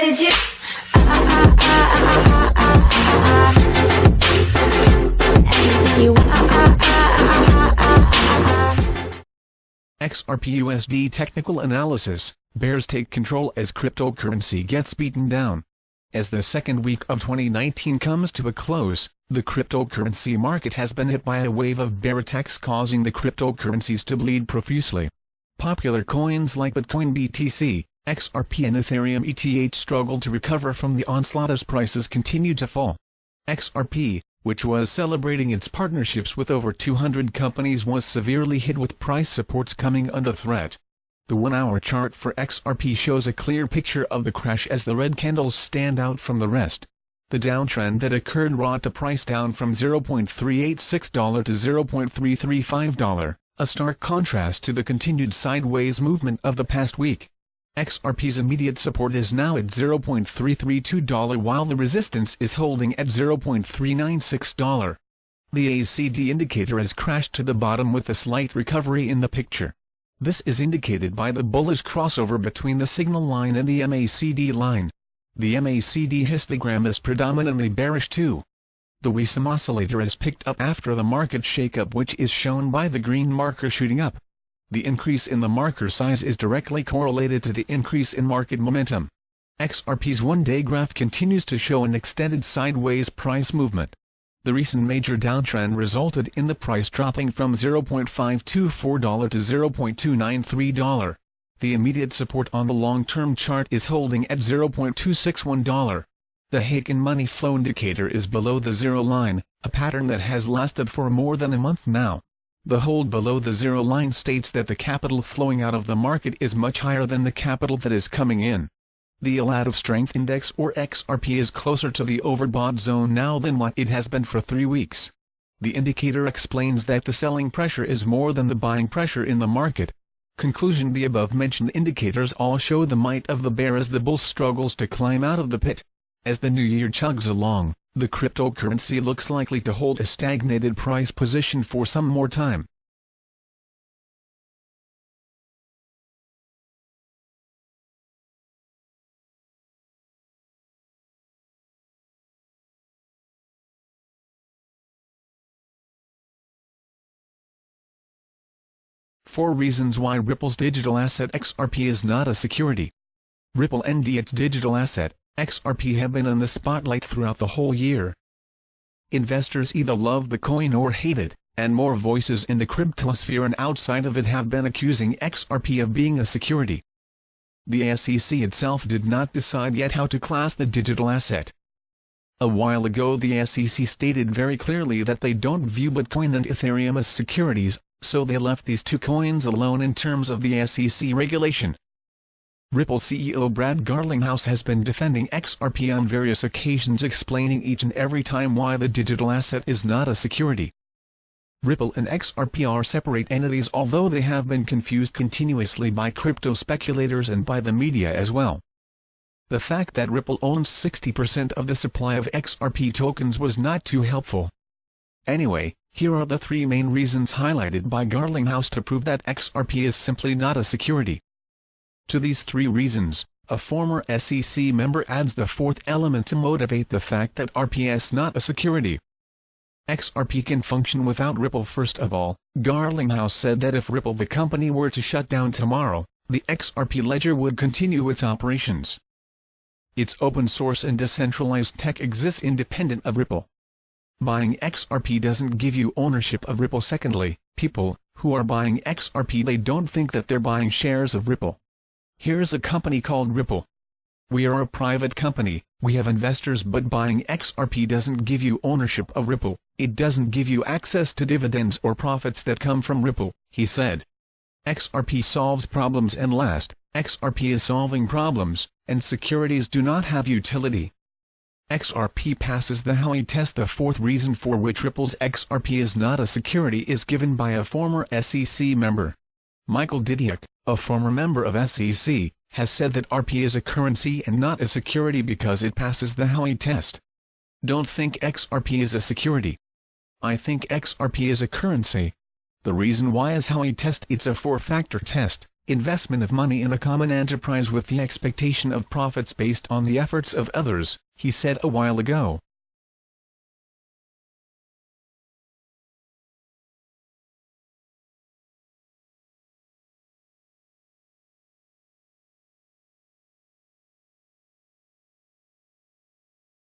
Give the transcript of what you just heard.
legit. Anything you want. XRP USD Technical Analysis, bears take control as cryptocurrency gets beaten down. As the second week of 2019 comes to a close, the cryptocurrency market has been hit by a wave of bear attacks causing the cryptocurrencies to bleed profusely. Popular coins like Bitcoin BTC, XRP and Ethereum ETH struggled to recover from the onslaught as prices continued to fall. XRP, which was celebrating its partnerships with over 200 companies, was severely hit with price supports coming under threat. The 1-hour chart for XRP shows a clear picture of the crash as the red candles stand out from the rest. The downtrend that occurred brought the price down from $0.386 to $0.335, a stark contrast to the continued sideways movement of the past week. XRP's immediate support is now at $0.332 while the resistance is holding at $0.396. The ACD indicator has crashed to the bottom with a slight recovery in the picture. This is indicated by the bullish crossover between the signal line and the MACD line. The MACD histogram is predominantly bearish too. The WISM oscillator has picked up after the market shakeup, which is shown by the green marker shooting up. The increase in the marker size is directly correlated to the increase in market momentum. XRP's one-day graph continues to show an extended sideways price movement. The recent major downtrend resulted in the price dropping from $0.524 to $0.293. The immediate support on the long-term chart is holding at $0.261. The Heiken money flow indicator is below the zero line, a pattern that has lasted for more than a month now. The hold below the zero line states that the capital flowing out of the market is much higher than the capital that is coming in. The Out of Strength Index or XRP is closer to the overbought zone now than what it has been for 3 weeks. The indicator explains that the selling pressure is more than the buying pressure in the market. Conclusion: the above-mentioned indicators all show the might of the bear as the bull struggles to climb out of the pit. As the new year chugs along, the cryptocurrency looks likely to hold a stagnated price position for some more time. Four reasons why Ripple's digital asset XRP is not a security. Ripple and its digital asset, XRP, have been in the spotlight throughout the whole year. Investors either love the coin or hate it, and more voices in the cryptosphere and outside of it have been accusing XRP of being a security. The SEC itself did not decide yet how to class the digital asset. A while ago the SEC stated very clearly that they don't view Bitcoin and Ethereum as securities, so they left these two coins alone in terms of the SEC regulation. Ripple CEO Brad Garlinghouse has been defending XRP on various occasions, explaining each and every time why the digital asset is not a security. Ripple and XRP are separate entities, although they have been confused continuously by crypto speculators and by the media as well. The fact that Ripple owns 60% of the supply of XRP tokens was not too helpful. Anyway, here are the 3 main reasons highlighted by Garlinghouse to prove that XRP is simply not a security. To these 3 reasons, a former SEC member adds the 4th element to motivate the fact that RP is not a security. XRP can function without Ripple. First of all, Garlinghouse said that if Ripple, the company, were to shut down tomorrow, the XRP ledger would continue its operations. Its open source and decentralized tech exists independent of Ripple. Buying XRP doesn't give you ownership of Ripple. Secondly, people who are buying XRP, they don't think that they're buying shares of Ripple. Here's a company called Ripple. We are a private company, we have investors, but buying XRP doesn't give you ownership of Ripple, it doesn't give you access to dividends or profits that come from Ripple, he said. XRP solves problems, and last, XRP is solving problems, and securities do not have utility. XRP passes the Howey test. The 4th reason for which Ripple's XRP is not a security is given by a former SEC member. Michael Didiak, a former member of SEC, has said that RP is a currency and not a security because it passes the Howey test. Don't think XRP is a security. I think XRP is a currency. The reason why is Howey test. It's a 4-factor test, investment of money in a common enterprise with the expectation of profits based on the efforts of others, he said a while ago.